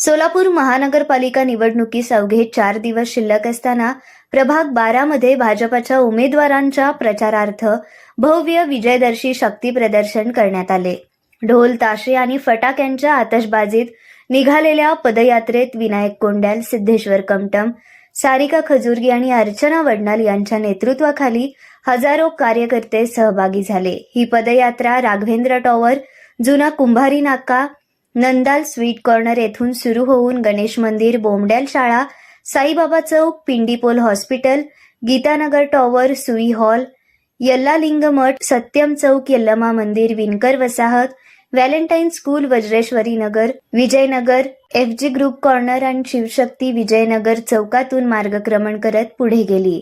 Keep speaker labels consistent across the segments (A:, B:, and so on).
A: सोलापूर महानगरपालिका निवडणुकीस अवघे 4 दिवस शिल्लक असताना प्रभाग 12 मध्ये भाजपच्या उमेदवारांच्या प्रचारार्थ भव्य विजयदर्शी शक्ती प्रदर्शन करण्यात आले। ढोल ताशे आणि फटाक्यांच्या आतषबाजीत निघालेल्या पदयात्रेत विनायक कोंड्याल, सिद्धेश्वर कमटम, सारिका खजुर्गी आणि अर्चना वडनाल यांच्या नेतृत्वाखाली हजारो कार्यकर्ते सहभागी झाले। ही पदयात्रा राघवेंद्र टॉवर, जुना कुंभारी नाका, नंदाल स्वीट कॉर्नर येथून सुरू होऊन गणेश मंदिर, बोमड्याल शाळा, साईबाबा चौक, पिंडीपोल हॉस्पिटल, गीतानगर टॉवर, सुई हॉल, यल्लालिंग मठ, सत्यम चौक, यल्लमा मंदिर, विनकर वसाहत, व्हॅलेंटाईन स्कूल, वज्रेश्वरी नगर, विजयनगर, FG ग्रुप कॉर्नर आणि शिवशक्ती विजयनगर चौकातून मार्गक्रमण करत पुढे गेली।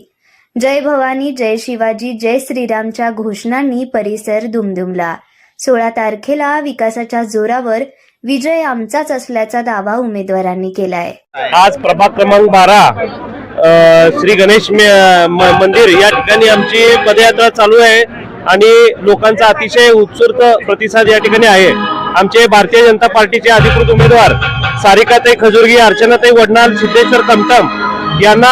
A: जय भवानी, जय शिवाजी, जय श्रीरामच्या घोषणांनी परिसर दुमदुमला। 16 तारखेला विकासाच्या जोरावर विजय आमचाच असल्याचा दावा उमेदवारांनी केलाय।
B: आज प्रभाग क्रमांक 12 श्री गणेश मंदिर या ठिकाणी आमची पदयात्रा चालू आहे आणि लोकांचा अतिशय उत्स्फूर्त प्रतिसाद या ठिकाणी आहे। आमचे भारतीय जनता पार्टीचे अधिकृत उमेदवार सारिकाताई खजुर्गी, अर्चनाताई वडनाल, सिद्धेश्वर कमटम यांना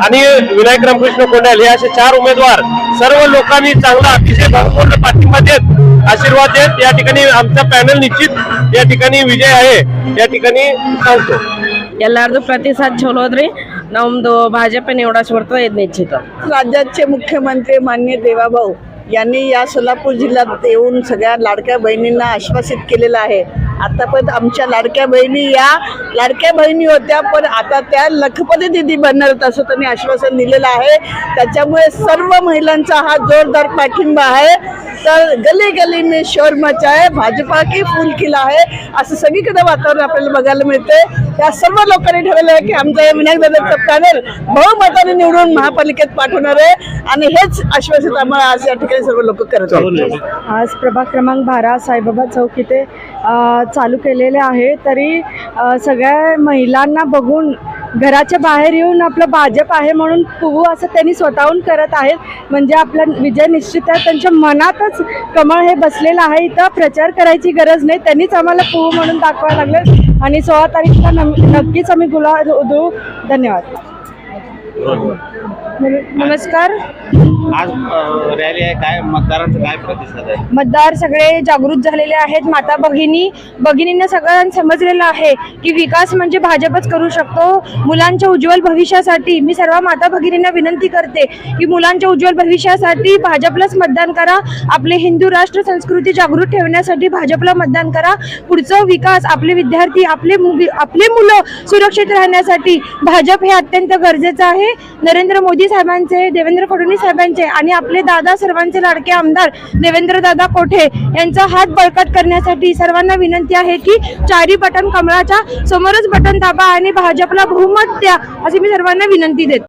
B: आणि विनायक रामकृष्ण कोंड्याल हे असे 4 उमेदवार सर्व लोकांनी चांगला अतिशय भरपूर पाठिंबा देत आशीर्वाद देत या ठिकाणी आमचा पॅनल निश्चित या ठिकाणी विजय आहे या ठिकाणी सांगतो।
C: ಎಲ್ಲರದು ಪ್ರತಿಸಾದ ಚಲೋ ಅದ್ರಿ ನಮ್ದು ಭಾಜಪ ನಿವಡಾಸ್ ಬರ್ತದೆ ನಿಶ್ಚಿತ।
D: राज्याचे मुख्यमंत्री माननीय देवाभाऊ यांनी या सोलापूर जिल्ह्यात येऊन सगळ्या लाडक्या बहिणींना आश्वासित केलेलं आहे। आतापर्यंत आमच्या लाडक्या बहिणी या लाडक्या बहिणी होत्या, पण आता त्या लखपती दीदी बनणार असं त्यांनी आश्वासन दिलेलं आहे। त्याच्यामुळे सर्व महिलांचा हा जोरदार पाठिंबा आहे। तर गली गली में शोर मचा है, भाजपा की फूल खिला है असं सगळीकडे वातावरण आपल्याला बघायला मिळते। या सर्व लोकांनी ठरवलं आहे की आमचं विनायक दादाचं पॅनल बहुमताने निवडून महापालिकेत पाठवणार आहे आणि हेच आश्वासित आम्हाला आज या ठिकाणी सर्व लोक करत आहेत।
E: आज प्रभाग क्रमांक 12 साईबाबा चौक इथे चालू केलेले आहे। तरी सगळ्या महिलांना बघून घराच्या बाहेर येऊन आपलं भाजप आहे म्हणून पुवू असं त्यांनी स्वतःहून करत आहेत। म्हणजे आपला विजय निश्चित आहे, त्यांच्या मनातच कमळ हे बसलेलं आहे। इथं प्रचार करायची गरज नाही, त्यांनीच आम्हाला पुवू म्हणून दाखवायला लागले आणि 16 तारीखला नक्कीच आम्ही गुलाल उधळू। धन्यवाद। नमस्कार।
F: आज रॅली आहे, काय मतदारांचा काय प्रतिसाद आहे?
E: मतदार सगळे जागृत झालेले आहेत। माता भगिनींना सगळ्यांना समजलेलं आहे की विकास म्हणजे भाजपच करू शकतो। मुलांच्या उज्ज्वल भविष्यासाठी मी सर्व माता भगिनींना विनंती करते की मुलांच्या उज्ज्वल भविष्यासाठी भाजपलाच मतदान करा। आपले हिंदू राष्ट्र संस्कृती जागृत ठेवण्यासाठी भाजपला मतदान करा। पुढचा विकास, आपले विद्यार्थी, आपले मुलं सुरक्षित राहण्यासाठी भाजप हे अत्यंत गरजेचं आहे। नरेंद्र मोदी साहेबांचे, देवेंद्र फडणवीस साहेबांचे आणि आपले दादा सर्वांचे लाडके आमदार देवेंद्र दादा कोठे यांचा हात बळकट करण्यासाठी सर्वांना विनंती आहे की 4 बटन कमळाच्या समोरच बटन दाबा आणि भाजपला बहुमत द्या अशी मी सर्वांना विनंती देते।